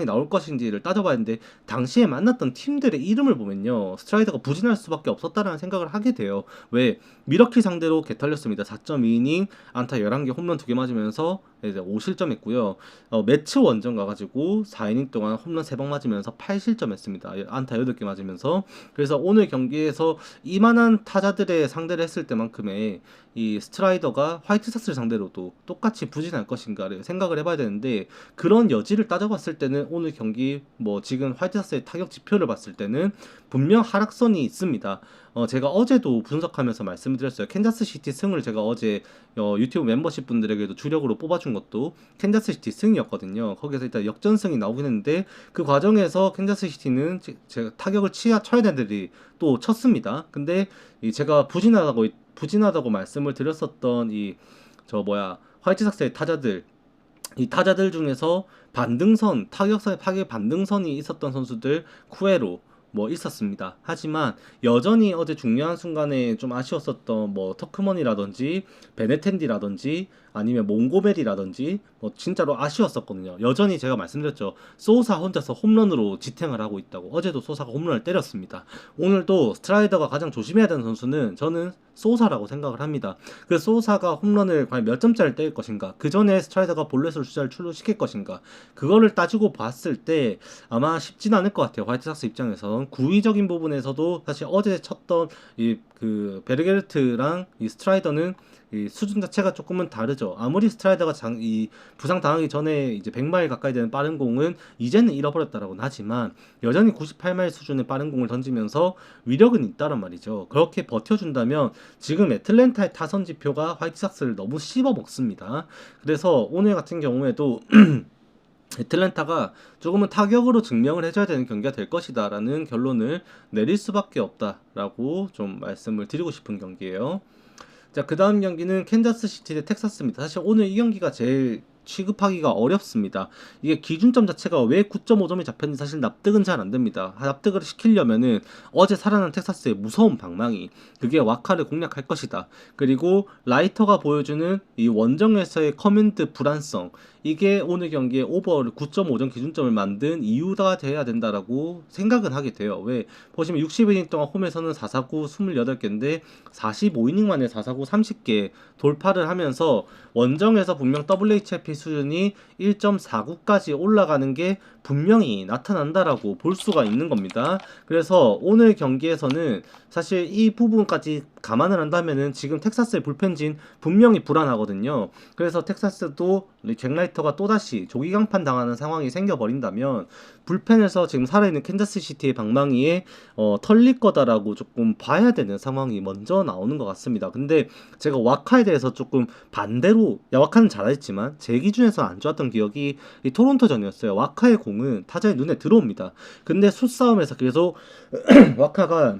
[SPEAKER 1] 나올 것인지를 따져봐야 하는데 당시에 만났던 팀들의 이름을 보면요 스트라이더가 부진할 수밖에 없었다라는 생각을 하게 돼요. 왜? 미러키 상대로 개털렸습니다. 4.2이닝 안타 11개 홈런 2개 맞으면서 이제 5실점했고요. 매치 원정 가가지고 4이닝 동안 홈런 3방 맞으면서 8실점했습니다. 안타 8개 맞으면서. 그래서 오늘 경기에서 이만한 타자들의 상대를 했을 때만큼의 이 스트라이더가 화이트삭스를 상대로도 똑같이 부진할 것인가를 생각을 해봐야 되는데 그런 여지를 따져봤을 때는 오늘 경기 뭐 지금 화이트삭스의 타격 지표를 봤을 때는 분명 하락선이 있습니다. 제가 어제도 분석하면서 말씀을 드렸어요. 캔자스시티 승을 제가 어제 유튜브 멤버십 분들에게도 주력으로 뽑아준 것도 캔자스시티 승이었거든요. 거기서 일단 역전승이 나오긴 했는데 그 과정에서 캔자스시티는 제가 타격을 쳐야 되는 애들이 또 쳤습니다. 근데 제가 부진하다고 말씀을 드렸었던 화이트삭스의 타자들 이 타자들 중에서 타격 반등선이 있었던 선수들 쿠에로 뭐 있었습니다. 하지만 여전히 어제 중요한 순간에 좀 아쉬웠었던 뭐 터크먼이라든지 베네텐디라든지 아니면 몽고메리라든지 뭐 진짜로 아쉬웠었거든요. 여전히 제가 말씀드렸죠. 소사 혼자서 홈런으로 지탱을 하고 있다고. 어제도 소사가 홈런을 때렸습니다. 오늘도 스트라이더가 가장 조심해야 되는 선수는 저는 소사라고 생각을 합니다. 그 소사가 홈런을 과연 몇 점짜리 때릴 것인가, 그 전에 스트라이더가 볼넷으로 주자를 출루시킬 것인가, 그거를 따지고 봤을 때 아마 쉽진 않을 것 같아요. 화이트삭스 입장에선 구위적인 부분에서도 사실 어제 쳤던 그 베르게르트랑 이 스트라이더는 이 수준 자체가 조금은 다르죠. 아무리 스트라이더가 부상 당하기 전에 이제 100마일 가까이 되는 빠른 공은 이제는 잃어버렸다라고는 하지만 여전히 98마일 수준의 빠른 공을 던지면서 위력은 있다란 말이죠. 그렇게 버텨준다면 지금 애틀랜타의 타선 지표가 화이트삭스를 너무 씹어 먹습니다. 그래서 오늘 같은 경우에도 애틀랜타가 조금은 타격으로 증명을 해줘야 되는 경기가 될 것이다 라는 결론을 내릴 수밖에 없다라고 좀 말씀을 드리고 싶은 경기예요. 자, 그 다음 경기는 캔자스시티 대 텍사스입니다. 사실 오늘 이 경기가 제일 취급하기가 어렵습니다. 이게 기준점 자체가 왜 9.5점이 잡혔는지 사실 납득은 잘 안 됩니다. 납득을 시키려면은 어제 살아난 텍사스의 무서운 방망이, 그게 와카를 공략할 것이다. 그리고 라이터가 보여주는 이 원정에서의 커맨드 불안성, 이게 오늘 경기에 오버를 9.5점 기준점을 만든 이유가 돼야 된다라고 생각은 하게 돼요. 왜? 보시면 60이닝 동안 홈에서는 4사구 28개인데 45이닝 만에 4사구 30개 돌파를 하면서 원정에서 분명 WHIP 수준이 1.49까지 올라가는 게 분명히 나타난다라고 볼 수가 있는 겁니다. 그래서 오늘 경기에서는 사실 이 부분까지 감안을 한다면은 지금 텍사스의 불펜진 분명히 불안하거든요. 그래서 텍사스도 잭 라이터가 또다시 조기 강판 당하는 상황이 생겨버린다면 불펜에서 지금 살아있는 캔자스시티의 방망이에 털릴 거다라고 조금 봐야 되는 상황이 먼저 나오는 것 같습니다. 근데 제가 와카에 대해서 조금 반대로, 야 와카는 잘했지만 제 기준에서 안 좋았던 기억이 이 토론토전이었어요. 와카의 공은 타자의 눈에 들어옵니다. 근데 숫싸움에서 계속 와카가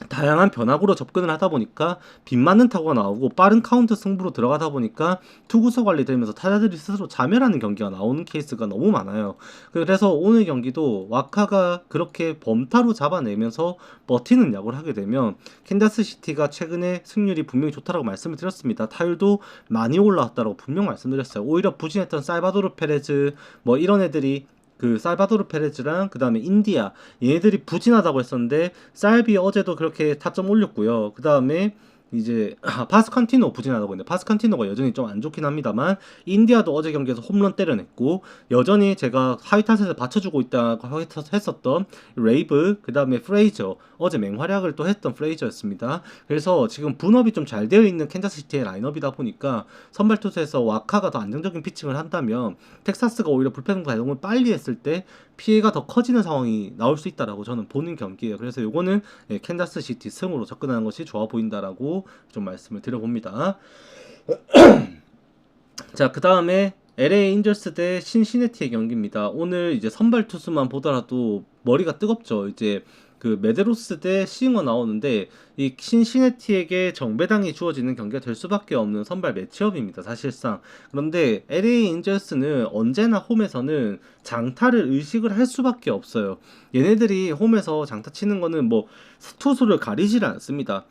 [SPEAKER 1] 다양한 변화구로 접근을 하다 보니까 빗 맞는 타구가 나오고 빠른 카운트 승부로 들어가다 보니까 투구수 관리되면서 타자들이 스스로 자멸하는 경기가 나오는 케이스가 너무 많아요. 그래서 오늘 경기도 와카가 그렇게 범타로 잡아내면서 버티는 야구를 하게 되면 캔자스시티가 최근에 승률이 분명히 좋다라고 말씀을 드렸습니다. 타율도 많이 올라왔다라고 분명 말씀드렸어요. 오히려 부진했던 살바도르 페레즈 뭐 이런 애들이, 그 살바도르 페레즈랑 그 다음에 인디아, 얘네들이 부진하다고 했었는데 살비 어제도 그렇게 타점 올렸고요. 그 다음에 이제 파스칸티노 부진하다고 했는데 파스칸티노가 여전히 좀 안 좋긴 합니다만 인디아도 어제 경기에서 홈런 때려냈고, 여전히 제가 하위 타선에서 받쳐주고 있다고 했었던 레이브, 그 다음에 프레이저, 어제 맹활약을 또 했던 프레이저였습니다. 그래서 지금 분업이 좀 잘 되어 있는 캔자스시티의 라인업이다 보니까 선발 투수에서 와카가 더 안정적인 피칭을 한다면 텍사스가 오히려 불펜 가동을 빨리 했을 때 피해가 더 커지는 상황이 나올 수 있다라고 저는 보는 경기예요. 그래서 요거는 캔자스시티 승으로 접근하는 것이 좋아 보인다라고 좀 말씀을 드려봅니다. 자, 그 다음에 LA 인저스 대 신시내티의 경기입니다. 오늘 이제 선발 투수만 보더라도 머리가 뜨겁죠. 이제 그 메데로스 대 싱어 나오는데 이 신시내티에게 정배당이 주어지는 경기가 될 수밖에 없는 선발 매치업입니다. 사실상. 그런데 LA 인저스는 언제나 홈에서는 장타를 의식을 할 수밖에 없어요. 얘네들이 홈에서 장타 치는 거는 뭐 투수를 가리질 않습니다.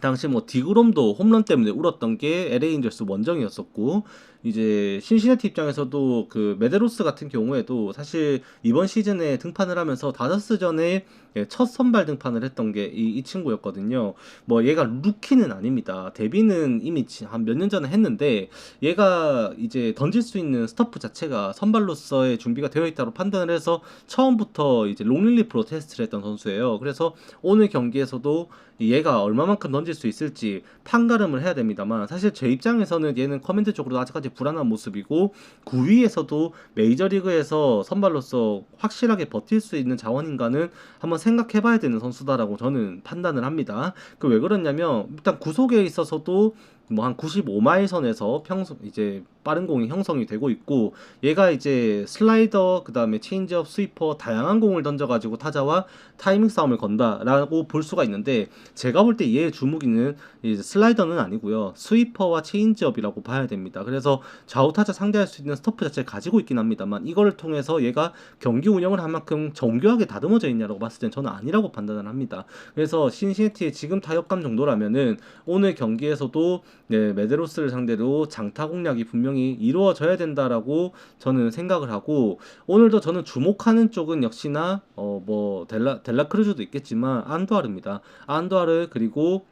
[SPEAKER 1] 당시 뭐 디그롬도 홈런 때문에 울었던 게 LA 인저스 원정이었었고, 이제 신시내티 입장에서도 그 메데로스 같은 경우에도 사실 이번 시즌에 등판을 하면서 다저스전에 첫 선발 등판을 했던 게 이 친구였거든요. 뭐 얘가 루키는 아닙니다. 데뷔는 이미 한 몇 년 전에 했는데 얘가 이제 던질 수 있는 스터프 자체가 선발로서의 준비가 되어 있다고 판단을 해서 처음부터 이제 롱릴리프로 테스트를 했던 선수예요. 그래서 오늘 경기에서도 얘가 얼마만큼 던질 수 있을지 판가름을 해야 됩니다만, 사실 제 입장에서는 얘는 커맨드 쪽으로 아직까지 불안한 모습이고 9위에서도 메이저리그에서 선발로서 확실하게 버틸 수 있는 자원인가는 한번 생각해봐야 되는 선수다라고 저는 판단을 합니다. 그 왜 그러냐면 일단 구속에 있어서도 뭐 한 95마일 선에서 평소 이제 빠른 공이 형성이 되고 있고, 얘가 이제 슬라이더, 그 다음에 체인지업, 스위퍼 다양한 공을 던져가지고 타자와 타이밍 싸움을 건다라고 볼 수가 있는데, 제가 볼 때 얘의 주무기는 이제 슬라이더는 아니고요, 스위퍼와 체인지업이라고 봐야 됩니다. 그래서 좌우 타자 상대할 수 있는 스토프 자체를 가지고 있긴 합니다만 이거를 통해서 얘가 경기 운영을 한 만큼 정교하게 다듬어져 있냐라고 봤을 땐 저는 아니라고 판단을 합니다. 그래서 신시내티의 지금 타격감 정도라면은 오늘 경기에서도 메데로스를 상대로 장타 공략이 분명히 이루어져야 된다라고 저는 생각을 하고, 오늘도 저는 주목하는 쪽은 역시나 뭐 델라크루즈도 있겠지만 안두아르입니다. 안두아르, 그리고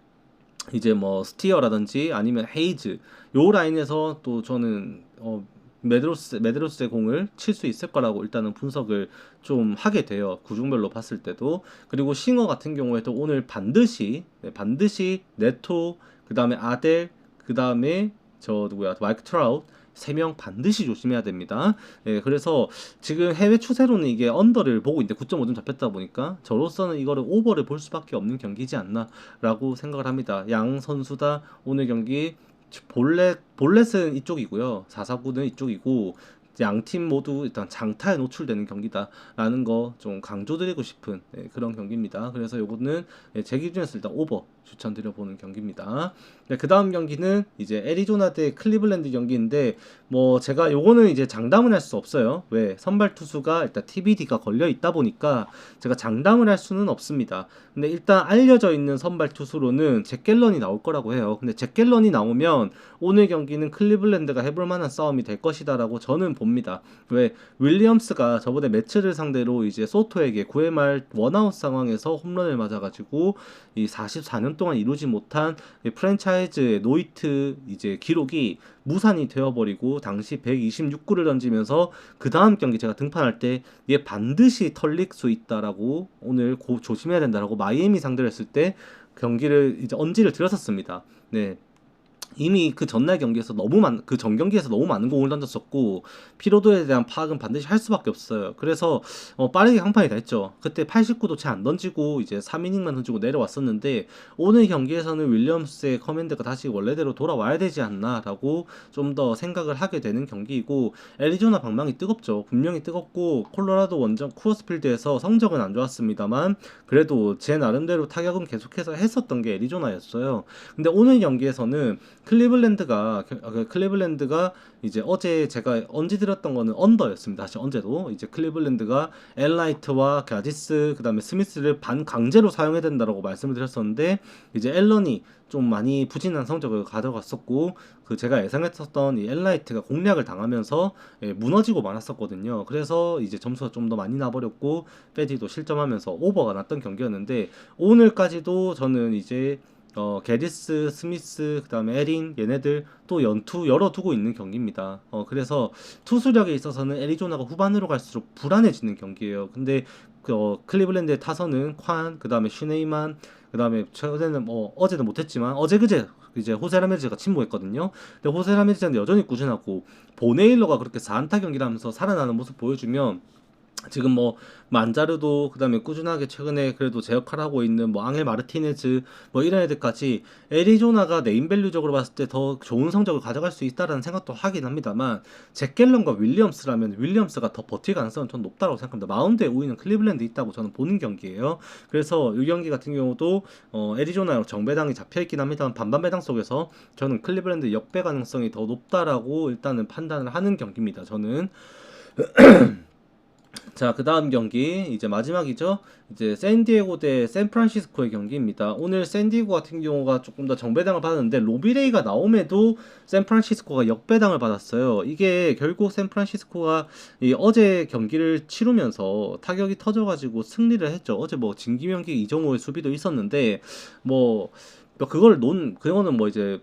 [SPEAKER 1] 이제 뭐 스티어라든지 아니면 헤이즈, 요 라인에서 또 저는 메드로스의 공을 칠 수 있을 거라고 일단은 분석을 좀 하게 돼요. 구종별로 봤을 때도. 그리고 싱어 같은 경우에도 오늘 반드시 네토, 그 다음에 아델, 그 다음에 저 누구야 마이크 트라웃 3명 반드시 조심해야 됩니다. 그래서 지금 해외 추세로는 이게 언더를 보고 있는데 9.5점 잡혔다 보니까 저로서는 이거를 오버를 볼 수밖에 없는 경기지 않나라고 생각을 합니다. 양 선수 다 오늘 경기 볼넷은 이쪽이고요, 4-4구는 이쪽이고, 양 팀 모두 일단 장타에 노출되는 경기다라는 거 좀 강조드리고 싶은 그런 경기입니다. 그래서 요거는 제 기준에서 일단 오버 추천드려보는 경기입니다. 네, 그 다음 경기는 이제 애리조나 대 클리블랜드 경기인데 뭐 제가 요거는 이제 장담은 할 수 없어요. 왜? 선발 투수가 일단 TBD가 걸려 있다 보니까 제가 장담을 할 수는 없습니다. 근데 일단 알려져 있는 선발 투수로는 잭 갤런이 나올 거라고 해요. 근데 잭 갤런이 나오면 오늘 경기는 클리블랜드가 해볼 만한 싸움이 될 것이다라고 저는 봅니다. 왜? 윌리엄스가 저번에 매츠를 상대로 이제 소토에게 9회 말 원아웃 상황에서 홈런을 맞아가지고 이 44년 동안 이루지 못한 프랜차이즈의 노이트 이제 기록이 무산이 되어버리고 당시 126구를 던지면서 그 다음 경기 제가 등판할 때 얘 반드시 털릴 수 있다라고 오늘 조심해야 된다라고 마이애미 상대를 했을 때 경기를 이제 언지를 들었었습니다. 네. 이미 그 전날 경기에서 그 전 경기에서 너무 많은 공을 던졌었고 피로도에 대한 파악은 반드시 할 수밖에 없어요. 그래서 빠르게 강판이 다 했죠. 그때 89도 채 안 던지고 이제 3이닝만 던지고 내려왔었는데 오늘 경기에서는 윌리엄스의 커맨드가 다시 원래대로 돌아와야 되지 않나라고 좀 더 생각을 하게 되는 경기이고 애리조나 방망이 뜨겁죠. 분명히 뜨겁고 콜로라도 원정 쿠어스필드에서 성적은 안 좋았습니다만 그래도 제 나름대로 타격은 계속해서 했었던 게 애리조나였어요. 근데 오늘 경기에서는 클리블랜드가 이제 어제 제가 언제 들었던 거는 언더였습니다. 사실 언제도 이제 클리블랜드가 엘라이트와 가디스 그다음에 스미스를 반 강제로 사용해야 된다라고 말씀을 드렸었는데 이제 앨런이 좀 많이 부진한 성적을 가져갔었고 그 제가 예상했었던 이 엘라이트가 공략을 당하면서 무너지고 말았었거든요. 그래서 이제 점수가 좀 더 많이 나버렸고 페디도 실점하면서 오버가 났던 경기였는데 오늘까지도 저는 이제 게디스, 스미스, 그 다음에 에린 얘네들 또 연투 열어두고 있는 경기입니다. 그래서 투수력에 있어서는 애리조나가 후반으로 갈수록 불안해지는 경기예요. 근데 클리블랜드의 타선은 콴, 그 다음에 슈네이만, 그 다음에 최근에는 어제는 못했지만 어제 이제 호세 라미레즈가 침묵했거든요. 근데 호세 라미레즈는 여전히 꾸준하고 보네일러가 그렇게 4안타 경기를 하면서 살아나는 모습 보여주면 지금 뭐 만자르도 그다음에 꾸준하게 최근에 그래도 제 역할을 하고 있는 뭐 앙헬 마르티네즈 뭐 이런 애들까지 애리조나가 네임밸류적으로 봤을 때 더 좋은 성적을 가져갈 수 있다라는 생각도 하긴 합니다만 잭 갤런과 윌리엄스라면 윌리엄스가 더 버틸 가능성은 전 높다고 생각합니다. 마운드에 우위는 클리블랜드 있다고 저는 보는 경기예요. 그래서 이 경기 같은 경우도 애리조나 정배당이 잡혀있긴 합니다만 반반 배당 속에서 저는 클리블랜드 역배 가능성이 더 높다라고 일단은 판단을 하는 경기입니다. 저는 자, 그 다음 경기 이제 마지막이죠. 이제 샌디에고 대 샌프란시스코의 경기입니다. 오늘 샌디에고 같은 경우가 조금 더 정배당을 받았는데 로비레이가 나옴에도 샌프란시스코가 역배당을 받았어요. 이게 결국 샌프란시스코가 어제 경기를 치르면서 타격이 터져가지고 승리를 했죠. 어제 뭐 진기명기 이정우의 수비도 있었는데 뭐 그거는 뭐 이제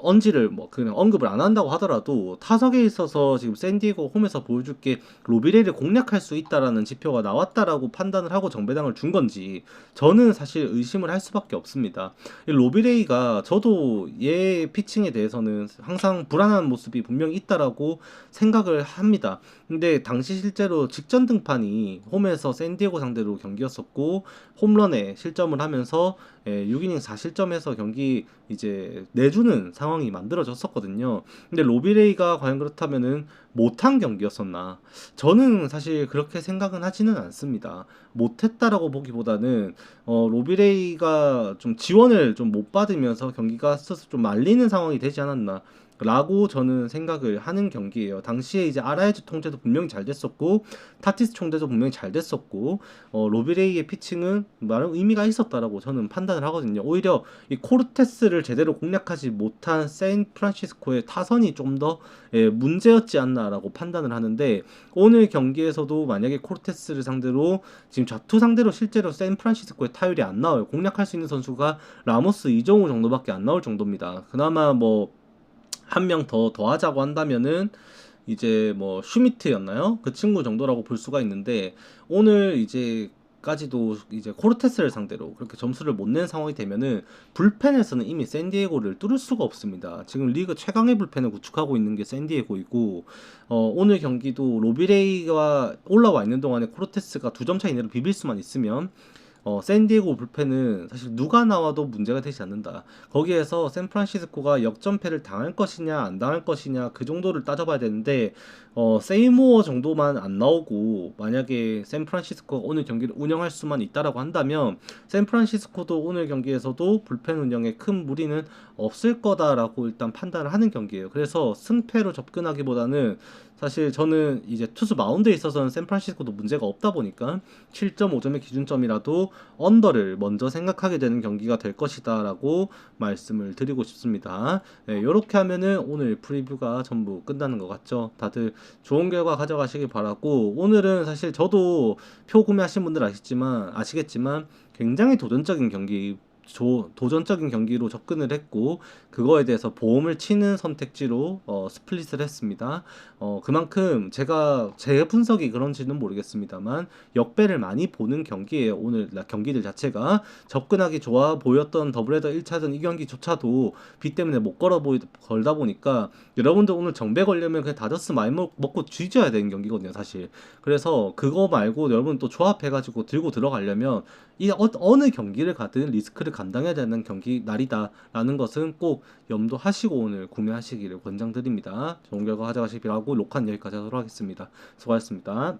[SPEAKER 1] 언지를 뭐 그냥 언급을 안 한다고 하더라도 타석에 있어서 지금 샌디에고 홈에서 보여줄 게 로비레이를 공략할 수 있다라는 지표가 나왔다라고 판단을 하고 정배당을 준 건지 저는 사실 의심을 할 수밖에 없습니다. 이 로비레이가 저도 얘 피칭에 대해서는 항상 불안한 모습이 분명히 있다라고 생각을 합니다. 근데 당시 실제로 직전 등판이 홈에서 샌디에고 상대로 경기였었고 홈런에 실점을 하면서 6이닝 4실점에서 경기 이제 내주는 상황이 만들어졌었거든요. 근데 로비레이가 과연 그렇다면은 못한 경기였었나? 저는 사실 그렇게 생각은 하지는 않습니다. 못했다라고 보기보다는 로비레이가 좀 지원을 좀 못 받으면서 경기가 스스로 좀 말리는 상황이 되지 않았나? 라고 저는 생각을 하는 경기예요. 당시에 이제 아라에즈 통제도 분명히 잘 됐었고 타티스 총대도 분명히 잘 됐었고 로비레이의 피칭은 나름 의미가 있었다라고 저는 판단을 하거든요. 오히려 이 코르테스를 제대로 공략하지 못한 샌프란시스코의 타선이 좀 더 문제였지 않나라고 판단을 하는데 오늘 경기에서도 만약에 코르테스를 상대로 지금 좌투 상대로 실제로 샌프란시스코의 타율이 안 나와요. 공략할 수 있는 선수가 라모스, 이정우 정도밖에 안 나올 정도입니다. 그나마 뭐 한 명 더 하자고 한다면은 이제 뭐 슈미트였나요? 그 친구 정도라고 볼 수가 있는데 오늘 이제까지도 이제 코르테스를 상대로 그렇게 점수를 못 낸 상황이 되면은 불펜에서는 이미 샌디에고를 뚫을 수가 없습니다. 지금 리그 최강의 불펜을 구축하고 있는 게 샌디에고이고 오늘 경기도 로비레이가 올라와 있는 동안에 코르테스가 2점 차 이내로 비빌 수만 있으면 샌디에고 불펜은 사실 누가 나와도 문제가 되지 않는다. 거기에서 샌프란시스코가 역전패를 당할 것이냐 안 당할 것이냐 그 정도를 따져봐야 되는데 세이모어 정도만 안 나오고 만약에 샌프란시스코가 오늘 경기를 운영할 수만 있다라고 한다면 샌프란시스코도 오늘 경기에서도 불펜 운영에 큰 무리는 없을 거다라고 일단 판단을 하는 경기예요. 그래서 승패로 접근하기보다는 사실 저는 이제 투수 마운드에 있어서는 샌프란시스코도 문제가 없다 보니까 7.5점의 기준점이라도 언더를 먼저 생각하게 되는 경기가 될 것이다라고 말씀을 드리고 싶습니다. 네, 이렇게 하면은 오늘 프리뷰가 전부 끝나는 것 같죠. 다들 좋은 결과 가져가시길 바라고 오늘은 사실 저도 표 구매하신 분들 아시겠지만 굉장히 도전적인 경기로 접근을 했고 그거에 대해서 보험을 치는 선택지로 스플릿을 했습니다. 그만큼 제가 제 분석이 그런지는 모르겠습니다만 역배를 많이 보는 경기예요. 오늘 경기들 자체가 접근하기 좋아 보였던 더블헤더 1차전 이 경기조차도 비 때문에 못 걸다 보니까 여러분들 오늘 정배 걸려면 그냥 다저스 많이 먹고 뒤져야 되는 경기거든요, 사실. 그래서 그거 말고 여러분 또 조합해가지고 들고 들어가려면 이 어느 경기를 가든 리스크를 감당해야 되는 경기 날이다라는 것은 꼭 염두하시고 오늘 구매하시기를 권장드립니다. 좋은 결과 가져가시기 바라고 녹화는 여기까지 하도록 하겠습니다. 수고하셨습니다.